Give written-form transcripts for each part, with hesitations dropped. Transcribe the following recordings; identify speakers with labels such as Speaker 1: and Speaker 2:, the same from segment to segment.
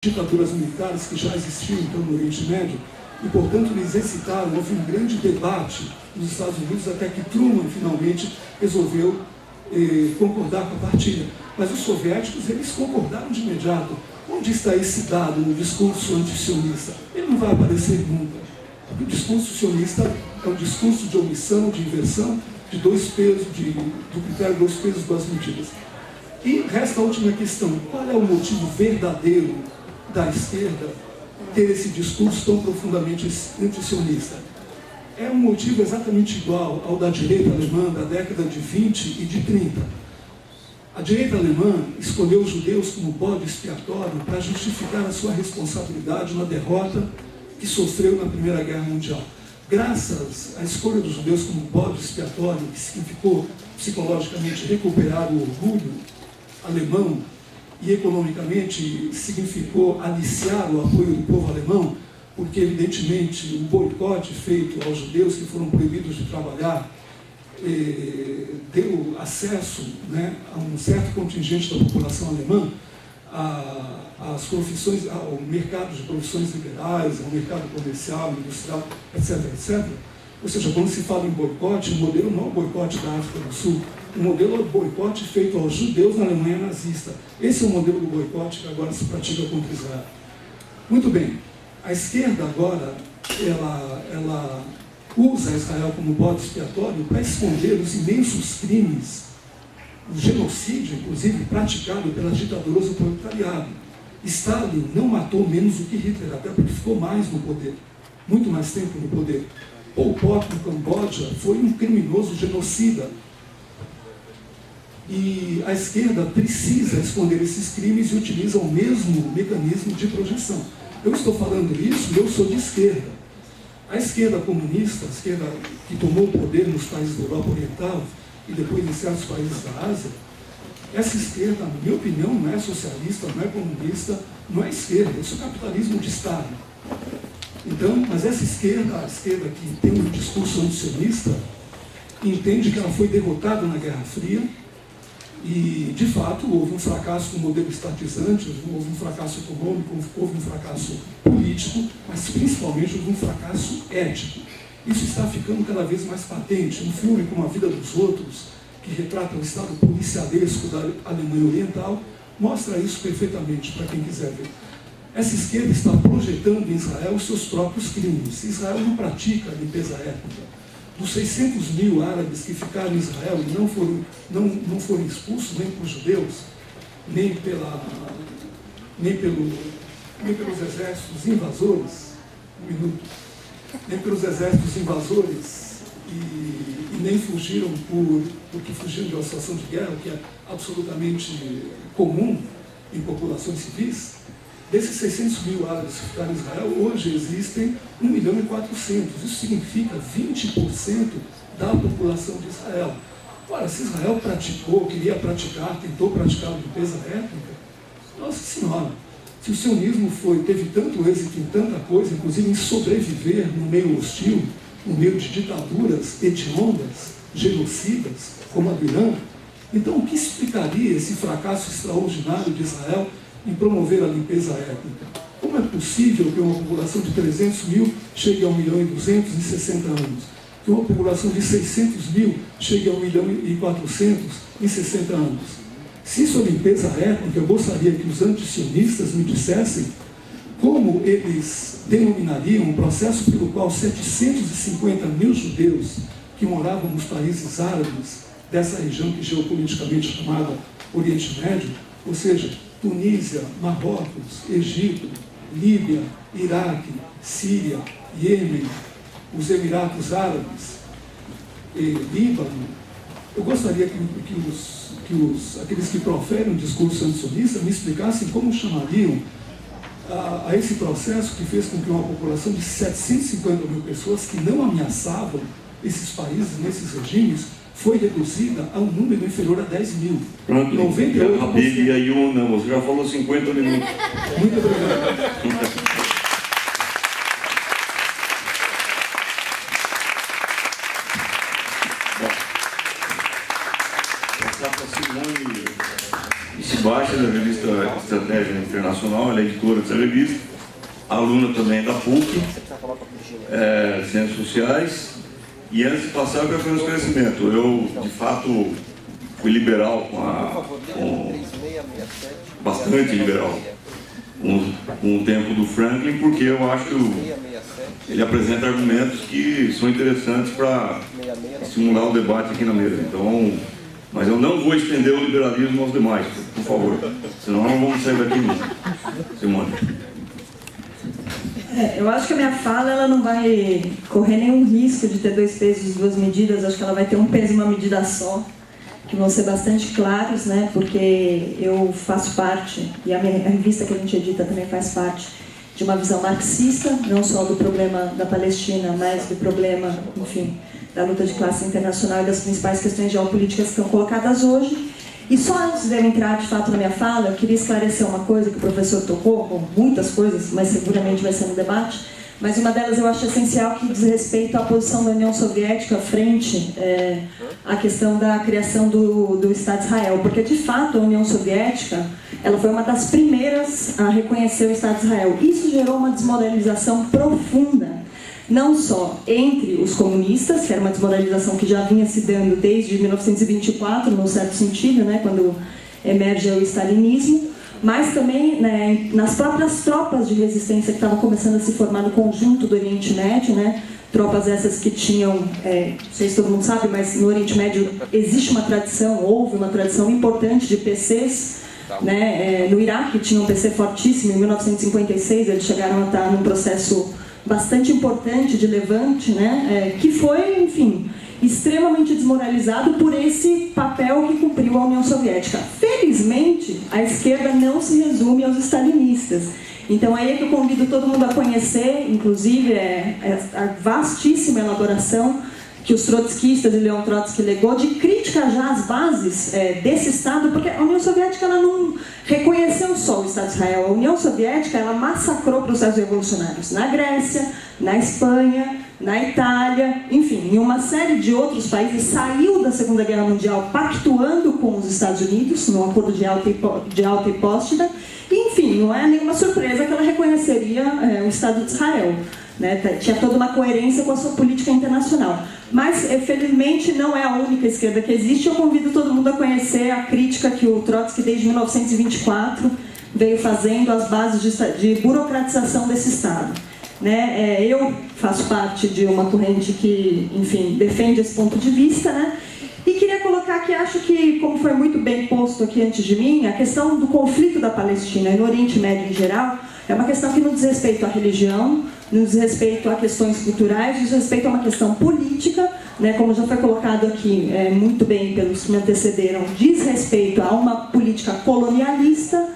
Speaker 1: ditaduras militares que já existiam então no Oriente Médio e, portanto, eles excitaram, houve um grande debate nos Estados Unidos até que Truman finalmente resolveu concordar com a partilha. Mas os soviéticos, eles concordaram de imediato. Onde está esse dado no discurso antisionista? Ele não vai aparecer nunca. Porque o discurso sionista é um discurso de omissão, de inversão, de dois pesos, do critério dois pesos, duas medidas. E resta a última questão: qual é o motivo verdadeiro da esquerda ter esse discurso tão profundamente antisionista? É um motivo exatamente igual ao da direita alemã da década de 20 e de 30. A direita alemã escolheu os judeus como bode expiatório para justificar a sua responsabilidade na derrota que sofreu na Primeira Guerra Mundial. Graças à escolha dos judeus como bode expiatório, que significou psicologicamente recuperar o orgulho alemão e economicamente significou aliciar o apoio do povo alemão, porque evidentemente o boicote feito aos judeus que foram proibidos de trabalhar deu acesso, né, a um certo contingente da população alemã às profissões, ao mercado de profissões liberais, ao mercado comercial, industrial, etc., etc. Ou seja, quando se fala em boicote, o modelo não é o boicote da África do Sul, o modelo é o boicote feito aos judeus na Alemanha nazista. Esse é o modelo do boicote que agora se pratica contra Israel. Muito bem, a esquerda agora, ela usa Israel como bode expiatório para esconder os imensos crimes, o genocídio, inclusive, praticado pelas ditaduras do proletariado. Stalin não matou menos do que Hitler, até porque ficou mais no poder, muito mais tempo no poder. Pol Pot, no Camboja, foi um criminoso genocida. E a esquerda precisa esconder esses crimes e utiliza o mesmo mecanismo de projeção. Eu estou falando isso e eu sou de esquerda. A esquerda comunista, a esquerda que tomou o poder nos países da Europa Oriental e depois em certos países da Ásia, essa esquerda, na minha opinião, não é socialista, não é comunista, não é esquerda, isso é capitalismo de Estado. Então, mas essa esquerda, a esquerda que tem um discurso antisionista, entende que ela foi derrotada na Guerra Fria e, de fato, houve um fracasso no modelo estatizante, houve um fracasso econômico, houve um fracasso político, mas principalmente houve um fracasso ético. Isso está ficando cada vez mais patente. Um filme como A Vida dos Outros, que retrata o estado policialesco da Alemanha Oriental, mostra isso perfeitamente para quem quiser ver. Essa esquerda está projetando em Israel os seus próprios crimes. Israel não pratica limpeza étnica. Dos 600 mil árabes que ficaram em Israel e não foram expulsos nem por judeus, nem pelos exércitos invasores, nem pelos exércitos invasores, e nem fugiram porque fugiram de uma situação de guerra, que é absolutamente comum em populações civis. Desses 600 mil árabes que ficaram em Israel, hoje existem 1.400.000. Isso significa 20% da população de Israel. Ora, se Israel praticou, queria praticar, tentou praticar a limpeza étnica, nossa senhora, se o sionismo teve tanto êxito em tanta coisa, inclusive em sobreviver no meio hostil, no meio de ditaduras hediondas, genocidas, como a do Irã, então o que explicaria esse fracasso extraordinário de Israel em promover a limpeza étnica? Como é possível que uma população de 300 mil chegue a 1.200.000 em 60 anos? Que uma população de 600 mil chegue a 1.400.000 em 60 anos? Se isso é limpeza étnica, eu gostaria que os antisionistas me dissessem como eles denominariam o processo pelo qual 750 mil judeus que moravam nos países árabes dessa região que geopoliticamente é chamada Oriente Médio, ou seja, Tunísia, Marrocos, Egito, Líbia, Iraque, Síria, Iêmen, os Emirados Árabes, Líbano. Eu gostaria que aqueles que proferem um discurso antisionista me explicassem como chamariam a esse processo que fez com que uma população de 750 mil pessoas que não ameaçavam esses países, nesses regimes, foi reduzida a um número inferior a 10 mil. 98%.
Speaker 2: Habib e Ayuna, você já falou 50 minutos.
Speaker 1: Muito obrigado.
Speaker 2: Esse baixa da revista Estratégia Internacional, na editora dessa revista, aluna também da PUC, Ciências Sociais, e antes de passar para o esclarecimento, eu, de fato, fui liberal, bastante liberal, com o tempo do Franklin, porque eu acho que ele apresenta argumentos que são interessantes para estimular o debate aqui na mesa. Então, mas eu não vou estender o liberalismo aos demais, por favor, senão não vamos sair daqui mesmo. Simone.
Speaker 3: Eu acho que a minha fala ela não vai correr nenhum risco de ter 2 pesos e 2 medidas. Acho que ela vai ter um peso e uma medida só, que vão ser bastante claros, né? Porque eu faço parte, e a revista que a gente edita também faz parte, de uma visão marxista, não só do problema da Palestina, mas do problema, enfim, da luta de classe internacional e das principais questões geopolíticas que estão colocadas hoje. E só antes de eu entrar, de fato, na minha fala, eu queria esclarecer uma coisa que o professor tocou, com muitas coisas, mas seguramente vai ser no debate, mas uma delas eu acho essencial, que diz respeito à posição da União Soviética frente à questão da criação do Estado de Israel, porque, de fato, a União Soviética ela foi uma das primeiras a reconhecer o Estado de Israel. Isso gerou uma desmoralização profunda, não só entre os comunistas, que era uma desmoralização que já vinha se dando desde 1924, num certo sentido, né, quando emerge o stalinismo, mas também, né, nas próprias tropas de resistência que estavam começando a se formar no conjunto do Oriente Médio, né, tropas essas que tinham, não sei se todo mundo sabe, mas no Oriente Médio existe uma tradição, houve uma tradição importante de PCs, né, no Iraque tinha um PC fortíssimo, em 1956 eles chegaram a estar num processo bastante importante de levante, né, que foi, enfim, extremamente desmoralizado por esse papel que cumpriu a União Soviética. Felizmente, a esquerda não se resume aos stalinistas. Então, aí é que eu convido todo mundo a conhecer, inclusive, a vastíssima elaboração que os trotskistas e Leon Trotsky legou de crítica já às bases desse Estado, porque a União Soviética ela não reconheceu só o Estado de Israel. A União Soviética ela massacrou processos revolucionários na Grécia, na Espanha, na Itália, enfim, em uma série de outros países, saiu da Segunda Guerra Mundial pactuando com os Estados Unidos, num acordo de Alta e Potsdam, e, enfim, não é nenhuma surpresa que ela reconheceria o Estado de Israel. Né? Tinha toda uma coerência com a sua política internacional. Mas, felizmente, não é a única esquerda que existe. Eu convido todo mundo a conhecer a crítica que o Trotsky, desde 1924, veio fazendo às bases de burocratização desse Estado. Né? Eu faço parte de uma corrente que, enfim, defende esse ponto de vista, né? E queria colocar que acho que, como foi muito bem posto aqui antes de mim, a questão do conflito da Palestina e no Oriente Médio em geral é uma questão que não diz respeito à religião, não diz respeito a questões culturais, diz respeito a uma questão política, né, como já foi colocado aqui muito bem pelos que me antecederam, diz respeito a uma política colonialista,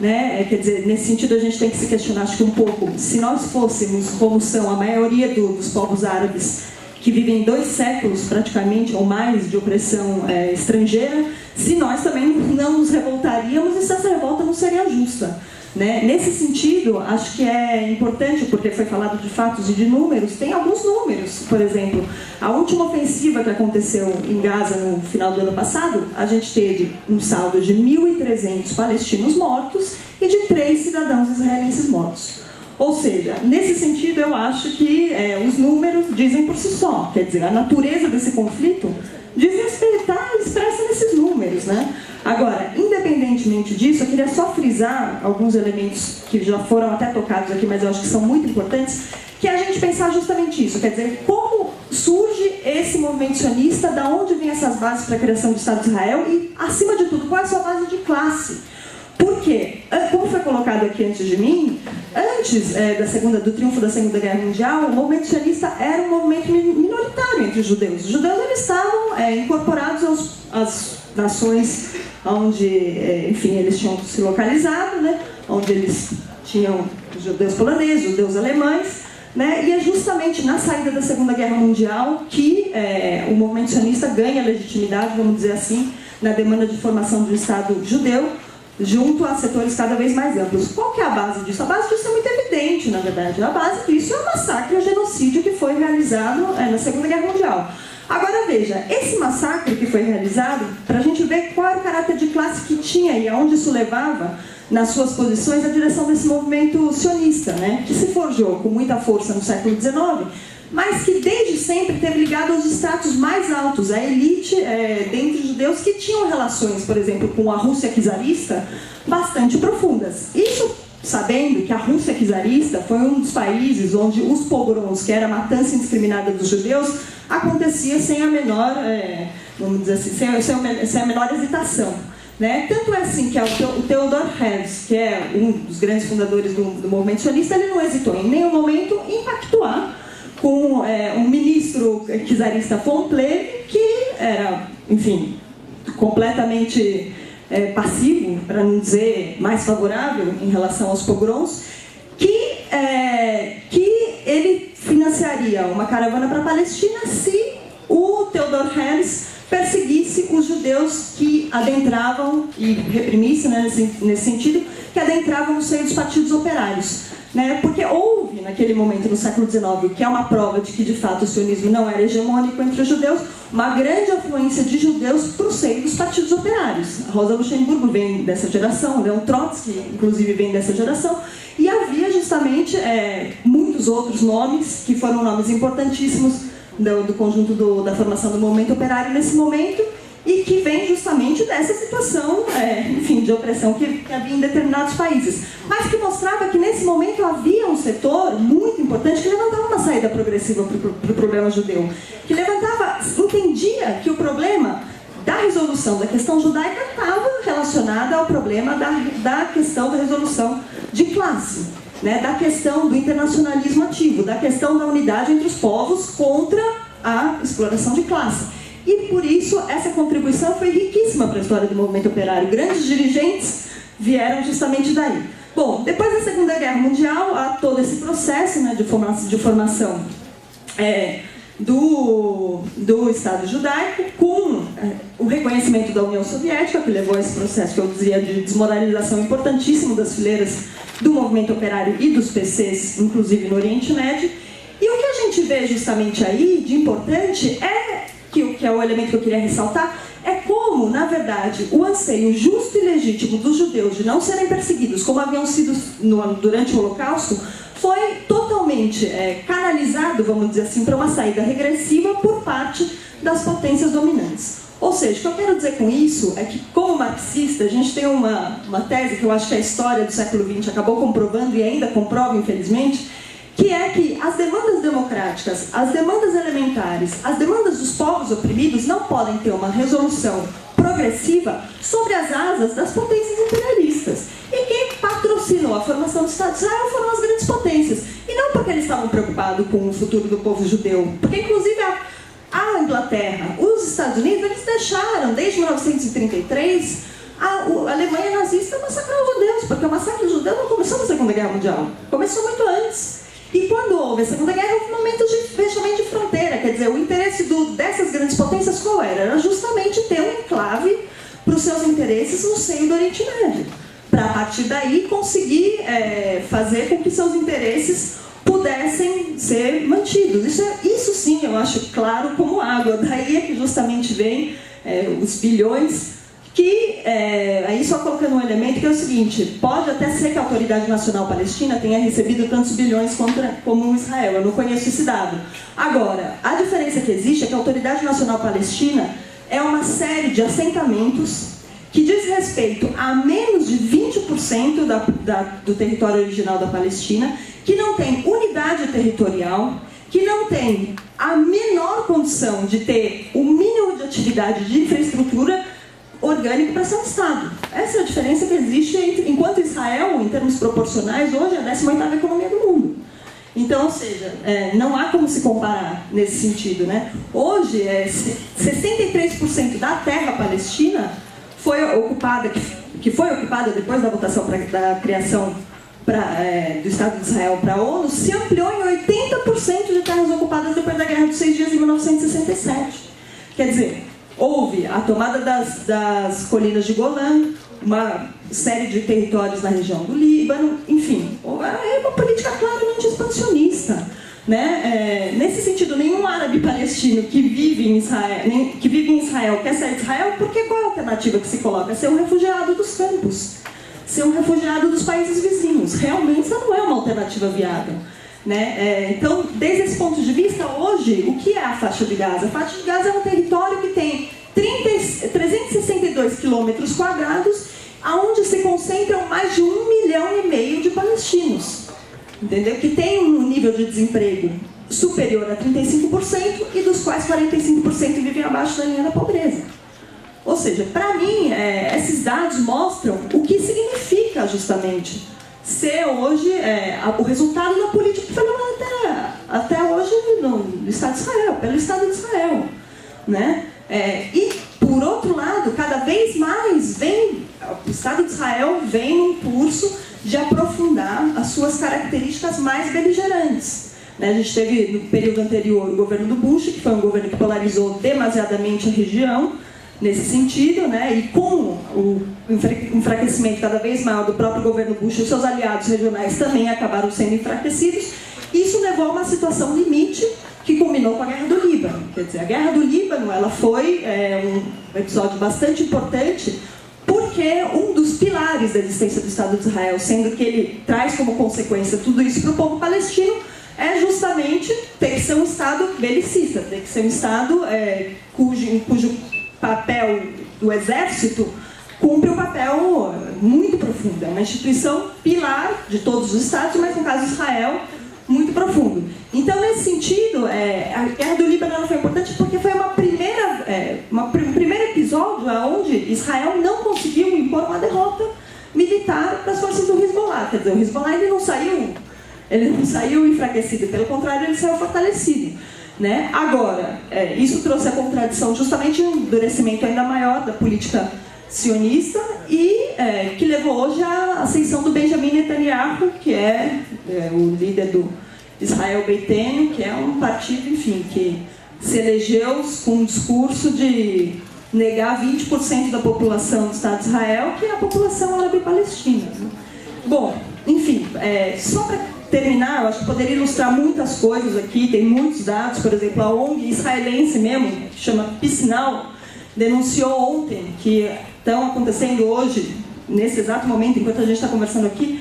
Speaker 3: né, quer dizer, nesse sentido a gente tem que se questionar, acho que um pouco, se nós fôssemos como são a maioria dos povos árabes, que vivem 2 séculos praticamente ou mais de opressão estrangeira, se nós também não nos revoltaríamos e se essa revolta não seria justa. Né? Nesse sentido, acho que é importante, porque foi falado de fatos e de números, tem alguns números. Por exemplo, a última ofensiva que aconteceu em Gaza no final do ano passado, a gente teve um saldo de 1.300 palestinos mortos e de 3 cidadãos israelenses mortos. Ou seja, nesse sentido, eu acho que os números dizem por si só. Quer dizer, a natureza desse conflito diz respeito, está expressa nesses números, né? Agora, independentemente disso, eu queria só frisar alguns elementos que já foram até tocados aqui, mas eu acho que são muito importantes, que é a gente pensar justamente isso, quer dizer, como surge esse movimento sionista, da onde vêm essas bases para a criação do Estado de Israel e, acima de tudo, qual é a sua base de classe? Porque, como foi colocado aqui antes de mim, antes do triunfo da Segunda Guerra Mundial, o movimento sionista era um movimento minoritário entre os judeus. Os judeus eles estavam incorporados às nações onde, enfim, eles tinham se localizado, né? Onde eles tinham os judeus poloneses, os judeus alemães, né? E é justamente na saída da Segunda Guerra Mundial que o movimento sionista ganha legitimidade, vamos dizer assim, na demanda de formação de um Estado judeu, junto a setores cada vez mais amplos. Qual que é a base disso? A base disso é muito evidente, na verdade. A base disso é o massacre e o genocídio que foi realizado na Segunda Guerra Mundial. Agora veja, esse massacre que foi realizado, para a gente ver qual era o caráter de classe que tinha e aonde isso levava, nas suas posições a direção desse movimento sionista, né, que se forjou com muita força no século XIX, mas que desde sempre esteve ligado aos estratos mais altos, à elite dentre os judeus que tinham relações, por exemplo, com a Rússia czarista bastante profundas. Isso sabendo que a Rússia czarista foi um dos países onde os pogroms, que era a matança indiscriminada dos judeus, acontecia sem a menor, vamos dizer assim, sem a menor hesitação. Né? Tanto é assim que o Theodor Herzl, que é um dos grandes fundadores do movimento sionista, ele não hesitou em nenhum momento em pactuar com um ministro czarista von Plehve, que era, enfim, completamente passivo, para não dizer mais favorável em relação aos pogroms, que ele financiaria uma caravana para a Palestina se o Theodor Herzl perseguisse os judeus que adentravam, e reprimisse, né, nesse sentido, que adentravam no seio dos partidos operários. Né? Porque houve, naquele momento, no século XIX, que é uma prova de que, de fato, o sionismo não era hegemônico entre os judeus, uma grande afluência de judeus para o seio dos partidos operários. A Rosa Luxemburgo vem dessa geração, Leon Trotsky, inclusive, vem dessa geração, e havia justamente muitos outros nomes, que foram nomes importantíssimos do conjunto da formação do movimento operário nesse momento, e que vem justamente dessa situação, enfim, de opressão que havia em determinados países. Mas que mostrava que nesse momento havia um setor muito importante que levantava uma saída progressiva para o problema judeu. Que entendia que o problema da resolução da questão judaica estava relacionada ao problema da questão da resolução de classe. Né, da questão do internacionalismo ativo, da questão da unidade entre os povos contra a exploração de classe. E por isso essa contribuição foi riquíssima para a história do movimento operário. Grandes dirigentes vieram justamente daí. Bom, depois da Segunda Guerra Mundial, há todo esse processo, né, de formação do Estado judaico, com o reconhecimento da União Soviética, que levou a esse processo que eu dizia de desmoralização importantíssimo das fileiras do movimento operário e dos PCs, inclusive no Oriente Médio. E o que a gente vê justamente aí de importante que é o elemento que eu queria ressaltar, é como, na verdade, o anseio justo e legítimo dos judeus de não serem perseguidos, como haviam sido durante o Holocausto, foi totalmente canalizado, vamos dizer assim, para uma saída regressiva por parte das potências dominantes. Ou seja, o que eu quero dizer com isso é que, como marxista, a gente tem uma tese que eu acho que a história do século XX acabou comprovando e ainda comprova, infelizmente, que é que as demandas democráticas, as demandas elementares, as demandas dos povos oprimidos não podem ter uma resolução progressiva sobre as asas das potências imperialistas. E quem patrocinou a formação do Estado de Israel foram as grandes potências. E não porque eles estavam preocupados com o futuro do povo judeu, porque inclusive a Inglaterra, os Estados Unidos, eles deixaram, desde 1933, a Alemanha nazista massacrar os judeus, porque o massacre dos judeus não começou na Segunda Guerra Mundial, começou muito antes. E quando houve a Segunda Guerra, houve momentos de fechamento de fronteira, quer dizer, o interesse dessas grandes potências qual era? Era justamente ter um enclave para os seus interesses no seio do Oriente Médio, para a partir daí conseguir fazer com que seus interesses pudessem ser mantidos. Isso sim, eu acho claro como água. Daí é que justamente vem os bilhões, que, aí só colocando um elemento que é o seguinte, pode até ser que a Autoridade Nacional Palestina tenha recebido tantos bilhões como Israel, eu não conheço esse dado. Agora, a diferença que existe é que a Autoridade Nacional Palestina é uma série de assentamentos que diz respeito a menos de 20% do território original da Palestina, que não tem unidade territorial, que não tem a menor condição de ter o mínimo de atividade de infraestrutura orgânico para ser um Estado. Essa é a diferença que existe enquanto Israel, em termos proporcionais, hoje é a 18ª economia do mundo. Então, ou seja, não há como se comparar nesse sentido, né? Hoje, 63% da terra palestina foi ocupada, que foi ocupada depois da votação da criação do Estado de Israel para a ONU, se ampliou em 80% de terras ocupadas depois da Guerra dos 6 Dias em 1967. Quer dizer, houve a tomada das colinas de Golã, uma série de territórios na região do Líbano, enfim, é uma política claramente expansionista. Né? Nesse sentido, nenhum árabe palestino que vive em Israel quer sair de Israel, porque qual é a alternativa que se coloca? Ser um refugiado dos campos. ser um refugiado dos países vizinhos. Realmente, isso não é uma alternativa viável. Né? Então, desde esse ponto de vista, hoje, o que é a faixa de Gaza? A faixa de Gaza é um território que tem 362 quilômetros quadrados, onde se concentram mais de 1,5 milhão de palestinos, entendeu? Que tem um nível de desemprego superior a 35% e dos quais 45% vivem abaixo da linha da pobreza. Ou seja, para mim, esses dados mostram o que significa justamente ser hoje o resultado da política que foi levada até hoje no Estado de Israel, pelo Estado de Israel. Né? E, por outro lado, cada vez mais o Estado de Israel vem num curso de aprofundar as suas características mais beligerantes. Né? A gente teve, no período anterior, o governo do Bush, que foi um governo que polarizou demasiadamente a região, nesse sentido, né? E com o enfraquecimento cada vez maior do próprio governo Bush, os seus aliados regionais também acabaram sendo enfraquecidos. Isso levou a uma situação limite que culminou com a Guerra do Líbano. Quer dizer, a Guerra do Líbano ela foi um episódio bastante importante, porque um dos pilares da existência do Estado de Israel, sendo que ele traz como consequência tudo isso para o povo palestino, é justamente ter que ser um Estado belicista, ter que ser um Estado cujo papel do exército cumpre um papel muito profundo. É uma instituição pilar de todos os estados, mas no caso de Israel, muito profundo. Então, nesse sentido, a Guerra do Líbano foi importante porque foi um primeiro episódio onde Israel não conseguiu impor uma derrota militar para as forças do Hezbollah. Quer dizer, o Hezbollah ele não saiu enfraquecido, pelo contrário, ele saiu fortalecido. Né? Agora, isso trouxe a contradição, justamente um endurecimento ainda maior da política sionista e que levou hoje à ascensão do Benjamin Netanyahu, que é o líder do Israel Beitenu, que é um partido, enfim, que se elegeu com um discurso de negar 20% da população do Estado de Israel, que é a população árabe-palestina. Né? Bom, enfim, só para terminar, eu acho que poderia ilustrar muitas coisas aqui, tem muitos dados, por exemplo, a ONG israelense mesmo, que chama Peace Now, denunciou ontem que estão acontecendo hoje, nesse exato momento, enquanto a gente está conversando aqui,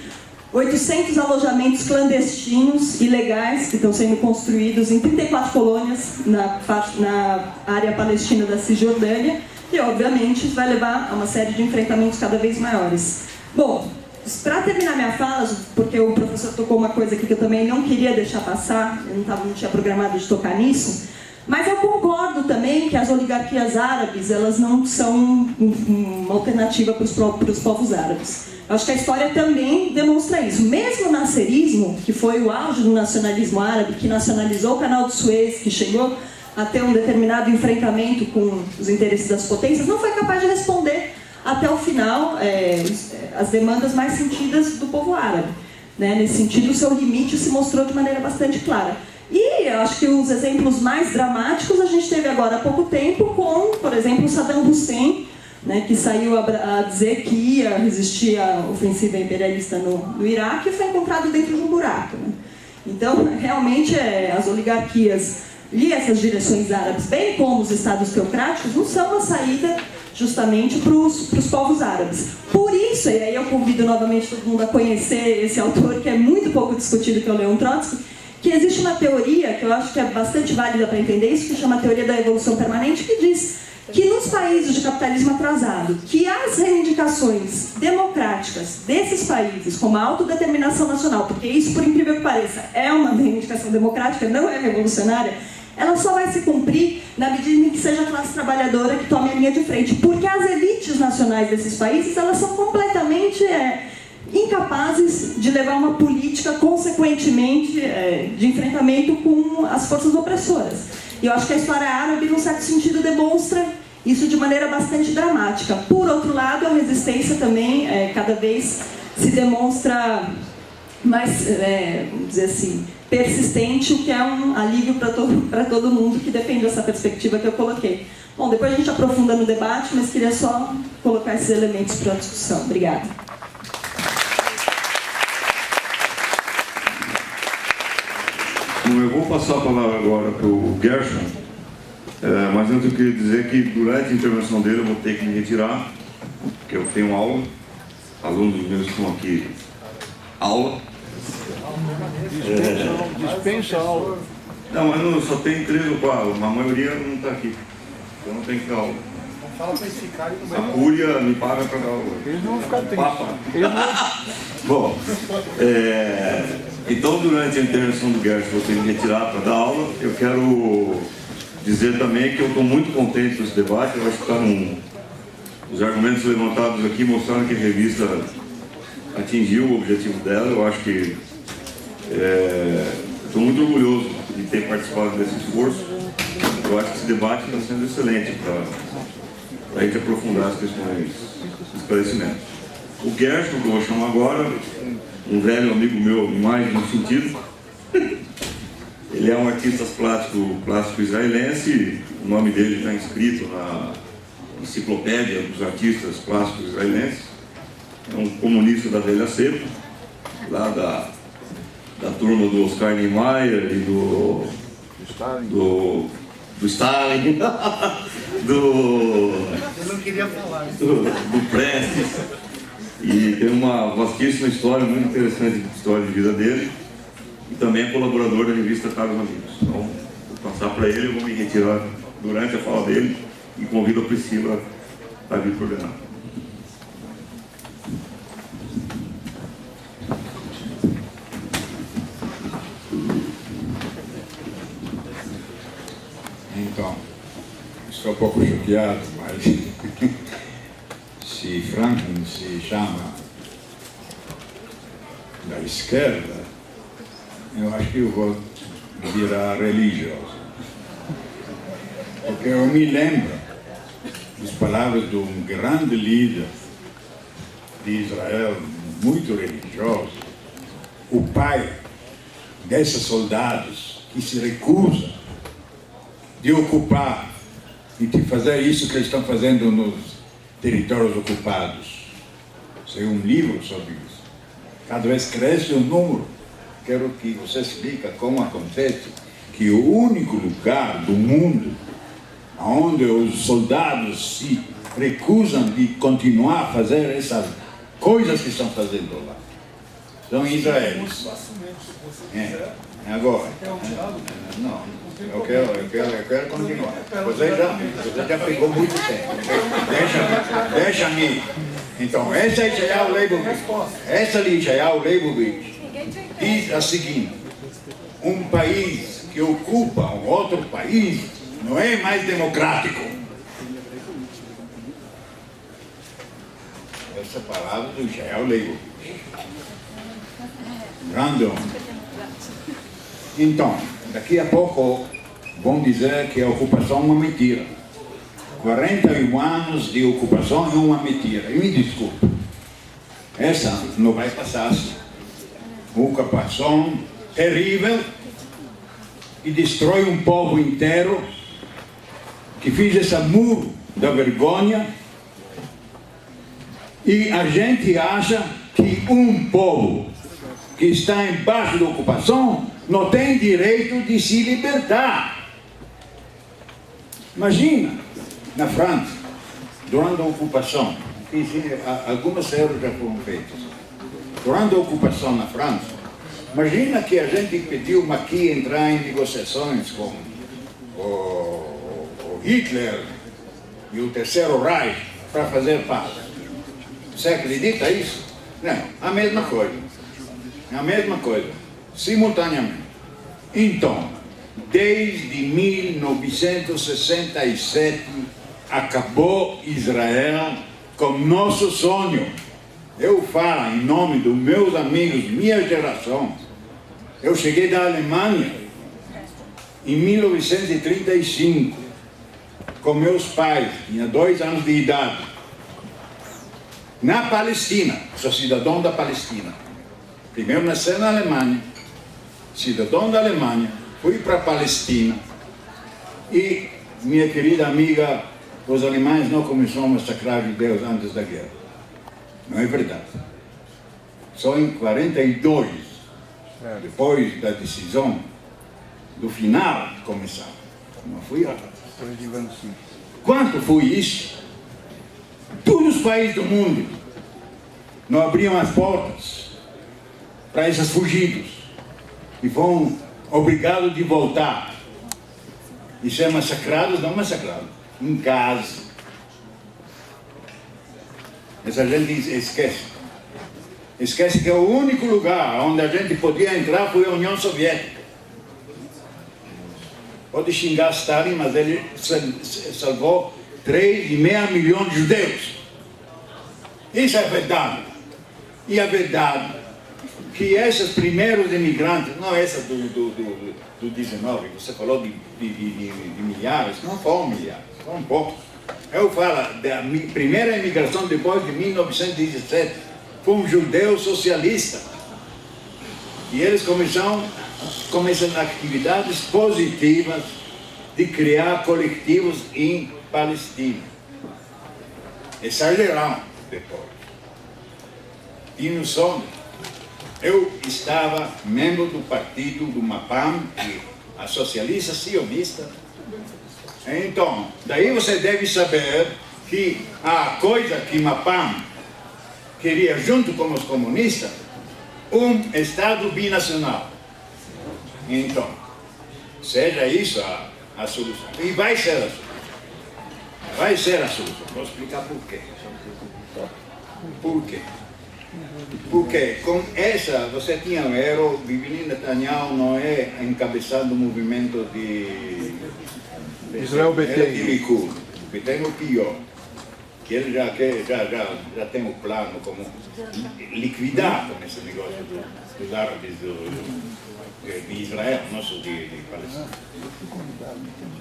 Speaker 3: 800 alojamentos clandestinos, ilegais, que estão sendo construídos em 34 colônias na área palestina da Cisjordânia, e obviamente isso vai levar a uma série de enfrentamentos cada vez maiores. Bom, para terminar minha fala, porque o professor tocou uma coisa aqui que eu também não queria deixar passar, eu não tinha programado de tocar nisso, mas eu concordo também que as oligarquias árabes, elas não são uma alternativa para os povos árabes. Eu acho que a história também demonstra isso. Mesmo o nasserismo, que foi o auge do nacionalismo árabe, que nacionalizou o Canal de Suez, que chegou a ter um determinado enfrentamento com os interesses das potências, não foi capaz de responder até o final as demandas mais sentidas do povo árabe. Né? Nesse sentido, o seu limite se mostrou de maneira bastante clara. E eu acho que os exemplos mais dramáticos a gente teve agora há pouco tempo com, por exemplo, Saddam Hussein, né, que saiu a dizer que ia resistir à ofensiva imperialista no Iraque e foi encontrado dentro de um buraco. Né? Então, realmente, as oligarquias e essas direções árabes, bem como os estados teocráticos, não são uma saída justamente para os povos árabes. Por isso, e aí eu convido novamente todo mundo a conhecer esse autor, que é muito pouco discutido, que é o Leon Trotsky, que existe uma teoria, que eu acho que é bastante válida para entender isso, que chama a teoria da evolução permanente, que diz que nos países de capitalismo atrasado, que as reivindicações democráticas desses países, como a autodeterminação nacional, porque isso, por incrível que pareça, é uma reivindicação democrática, não é revolucionária, ela só vai se cumprir na medida em que seja a classe trabalhadora que tome a linha de frente, porque as elites nacionais desses países, elas são completamente incapazes de levar uma política, consequentemente, de enfrentamento com as forças opressoras. E eu acho que a história árabe, num certo sentido, demonstra isso de maneira bastante dramática. Por outro lado, a resistência também cada vez se demonstra mais, vamos dizer assim, persistente, o que é um alívio para todo mundo que defende essa perspectiva que eu coloquei. Bom, depois a gente aprofunda no debate, mas queria só colocar esses elementos para a discussão. Obrigada.
Speaker 2: Eu vou passar a palavra agora para o Gershon, mas antes eu queria dizer que durante a intervenção dele eu vou ter que me retirar, porque eu tenho aula, alunos meus que estão aqui, aula.
Speaker 4: Dispensa a aula.
Speaker 2: Não, mas não, só tem 3 ou 4, a maioria não está aqui. Eu não tenho que dar aula.
Speaker 4: Fala para eles ficarem no
Speaker 2: A Cúria me paga para dar aula.
Speaker 4: Eles não vão ficar tristes.
Speaker 2: Papa.
Speaker 4: Eles não...
Speaker 2: Bom, então durante a intervenção do Gerson, vou ter que me retirar para dar aula. Eu quero dizer também que eu estou muito contente com esse debate. Eu acho que os argumentos levantados aqui mostraram que a revista atingiu o objetivo dela. Eu acho que estou muito orgulhoso de ter participado desse esforço. Eu acho que esse debate está sendo excelente para a gente aprofundar as questões de esclarecimento. O Gerson, que eu vou chamar agora, um velho amigo meu, mais de um sentido, ele é um artista plástico israelense. O nome dele está inscrito na enciclopédia dos artistas plásticos israelenses. É um comunista da velha cepa, lá da turma do Oscar Niemeyer e do Stalin,
Speaker 4: Eu não queria falar.
Speaker 2: do Prestes. E tem uma vastíssima história, muito interessante de história de vida dele. E também é colaborador da revista Caros Amigos. Então, vou passar para ele, eu vou me retirar durante a fala dele e convido a Priscila a vir coordenar.
Speaker 5: Então, estou um pouco choqueado, mas se Franklin se chama da esquerda, eu acho que eu vou virar religioso. Porque eu me lembro das palavras de um grande líder de Israel, muito religioso, o pai desses soldados que se recusam de ocupar e de fazer isso que eles estão fazendo nos territórios ocupados. Tem um livro sobre isso. Cada vez cresce o número. Quero que você explique como acontece que o único lugar do mundo onde os soldados se recusam de continuar a fazer essas coisas que estão fazendo lá são Israel. Agora, não, eu quero continuar. Você já pegou muito tempo. Deixa-me. Então, essa é Yeshayahu Leibovitch. Essa ali, Yeshayahu Leibovitch, diz a seguinte: um país que ocupa um outro país não é mais democrático. Essa palavra do Yeshayahu Leibovitch. Grande homem. Então, daqui a pouco vão dizer que a ocupação é uma mentira. 41 anos de ocupação é uma mentira. E me desculpe, essa não vai passar assim. Ocupação terrível que destrói um povo inteiro, que fez esse muro da vergonha, e a gente acha que um povo que está embaixo da ocupação não tem direito de se libertar. Imagina, na França, durante a ocupação, algumas erros já foram feitas. Durante a ocupação na França, imagina que a gente pediu Macchi entrar em negociações com o Hitler e o Terceiro Reich para fazer paz. Você acredita isso? Não, a mesma coisa. A mesma coisa, simultaneamente. Então, desde 1967, acabou Israel com nosso sonho. Eu falo em nome dos meus amigos, minha geração. Eu cheguei da Alemanha em 1935, com meus pais, tinha 2 anos de idade, na Palestina, sou cidadão da Palestina. Primeiro nasci na Alemanha, cidadão da Alemanha, fui para a Palestina e minha querida amiga, os alemães não começaram a massacrar judeus antes da guerra. Não é verdade. Só em 42, depois da decisão do final, começaram. Não fui eu. Quanto foi isso? Todos os países do mundo. não abriam as portas para esses fugidos e foram obrigados de voltar e ser massacrados, não massacrados, em casa. Essa gente esquece. Esquece que o único lugar onde a gente podia entrar foi a União Soviética. Pode xingar Stalin, mas ele salvou 3,5 milhões de judeus. Isso é verdade. E a verdade que esses primeiros imigrantes, não essa do 19, você falou de milhares, não foram milhares, foram poucos. Eu falo da primeira imigração depois de 1917, foi um judeu socialista. E eles começam atividades positivas de criar coletivos em Palestina. Exageraram depois. E no sonho, eu estava membro do partido do MAPAM, a socialista sionista. Então, daí você deve saber que a coisa que MAPAM queria, junto com os comunistas, um Estado binacional. Então, seja isso a solução. E vai ser a solução. Vai ser a solução. Vou explicar por quê. Por quê? Porque com essa, você tinha o Benjamin Netanyahu não é encabeçando o movimento de
Speaker 4: Israel Betein.
Speaker 5: De Likud. Betein é o pior. Que ele já tem o plano como liquidar com esse negócio dos árabes de Israel, não só de Palestina.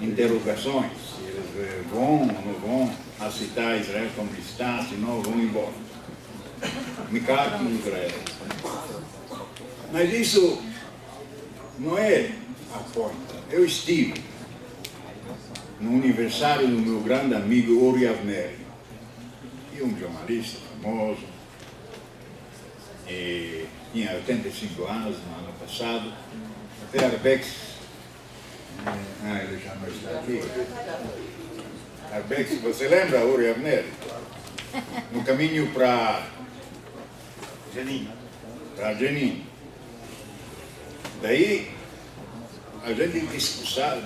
Speaker 5: Interrogações, eles vão ou não vão aceitar Israel como está, senão vão embora. Me cabe em Israel. Mas isso não é a ponta. Eu estive no aniversário do meu grande amigo Uri Avner, e um jornalista famoso, e tinha 85 anos no ano passado, até Arbex, ele já não está aqui. Arbex, você lembra Uri Avner? No caminho para Jenin. Daí a gente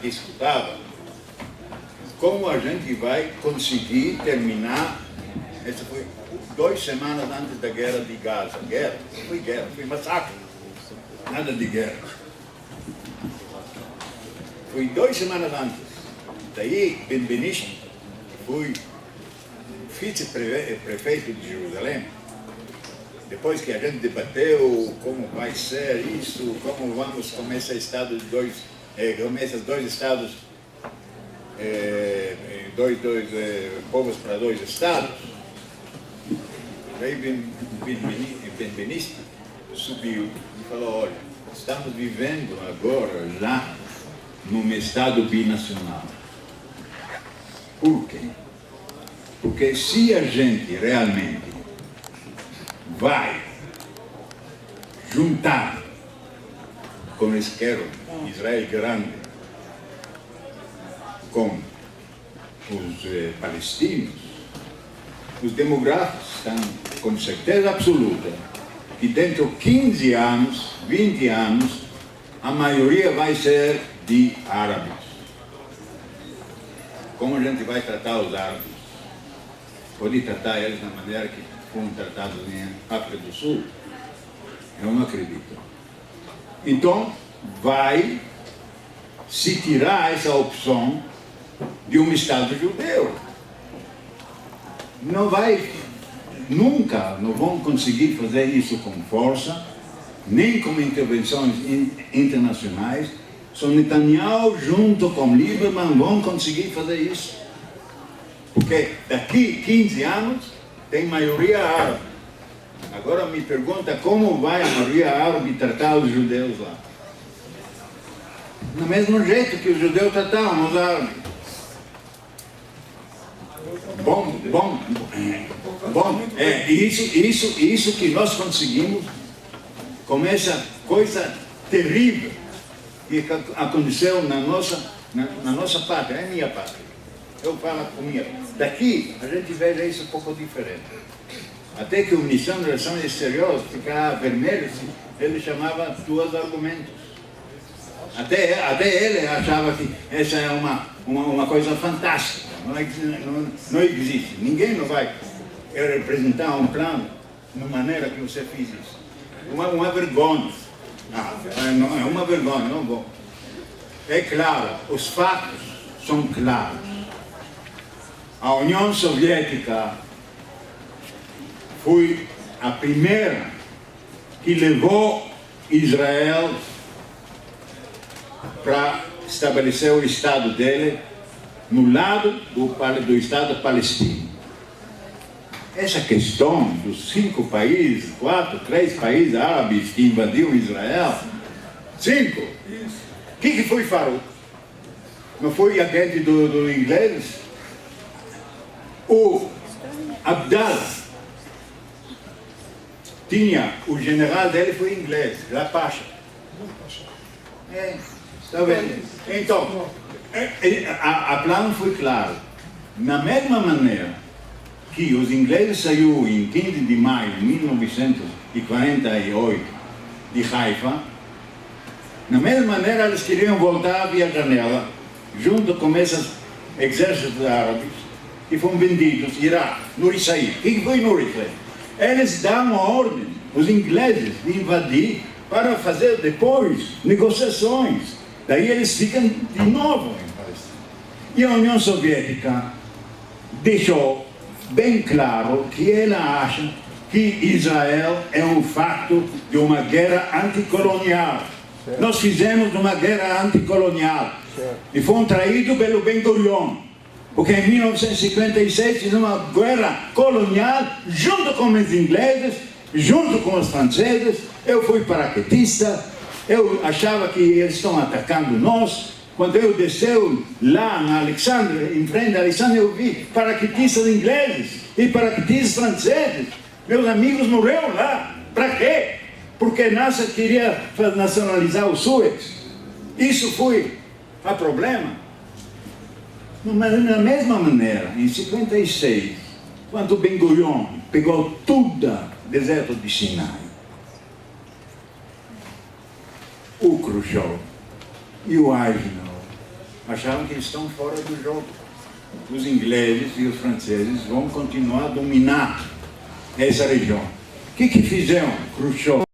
Speaker 5: discutava como a gente vai conseguir terminar. Essa foi 2 semanas antes da guerra de Gaza. Guerra, foi massacre. Nada de guerra. Foi 2 semanas antes. Daí, Benveniste, que foi vice-prefeito de Jerusalém, depois que a gente debateu como vai ser isso, como vamos começar esses 2 estados, dois povos para 2 estados, daí Benveniste subiu e falou, olha, estamos vivendo agora já num estado binacional. Por quê? Porque se a gente realmente vai juntar, como eles querem, Israel grande, com os palestinos, os demográficos estão com certeza absoluta que dentro de 15 anos, 20 anos, a maioria vai ser de árabes. Como a gente vai tratar os árabes? Pode tratar eles da maneira que foram tratados em África do Sul? Eu não acredito. Então, vai se tirar essa opção de um Estado judeu. Não vai, nunca não vão conseguir fazer isso com força, nem com intervenções internacionais. Só Netanyahu junto com Lieberman vão conseguir fazer isso. Porque daqui 15 anos tem maioria árabe. Agora me pergunta como vai a maioria árabe tratar os judeus lá. Do mesmo jeito que os judeus tratavam os árabes. Isso que nós conseguimos com essa coisa terrível que aconteceu na nossa pátria, é minha pátria. Eu falo com minha. Daqui a gente vê isso um pouco diferente. Até que o ministro das Relações Exteriores ficava vermelho, ele chamava dois argumentos. Até ele achava que essa é uma coisa fantástica, não existe. Ninguém não vai representar um plano de maneira que você fez isso. Uma vergonha. Não, é uma vergonha, não vou. É claro, os fatos são claros. A União Soviética foi a primeira que levou Israel para estabelecer o Estado dele no lado do Estado palestino. Essa questão dos 5 países, 3 países árabes que invadiram Israel, 5, o que foi Farouk? Não foi agente do inglês? O Abdallah tinha, o general dele foi inglês, Pasha. Está vendo? Então, a plano foi claro. Na mesma maneira que os ingleses saíram em 15 de maio de 1948 de Haifa, na mesma maneira eles queriam voltar via janela, junto com esses exércitos árabes que foram vendidos, Iraque, Nuri Said. O que foi Nuri Said? Eles dão a ordem, os ingleses, de invadir para fazer depois negociações. Daí eles ficam de novo em Palestina. E a União Soviética deixou bem claro que ela acha que Israel é um fato de uma guerra anticolonial. Certo. Nós fizemos uma guerra anticolonial. Certo. E fomos traídos pelo Ben-Gurion. Porque em 1956 fizemos uma guerra colonial junto com os ingleses, junto com os franceses. Eu fui paraquedista, eu achava que eles estão atacando nós. Quando eu desceu lá na Alexandria, em frente a Alexandria, eu vi paraquedistas ingleses e paraquedistas franceses. Meus amigos morreram lá. Para quê? Porque a NASA queria nacionalizar o Suez. Isso foi o problema. Mas da mesma maneira, em 56, quando Ben-Gurion pegou tudo o deserto de Sinai, o Khrushchev e o Eisenhower achavam que eles estão fora do jogo. Os ingleses e os franceses vão continuar a dominar essa região. O que fizeram Khrushchev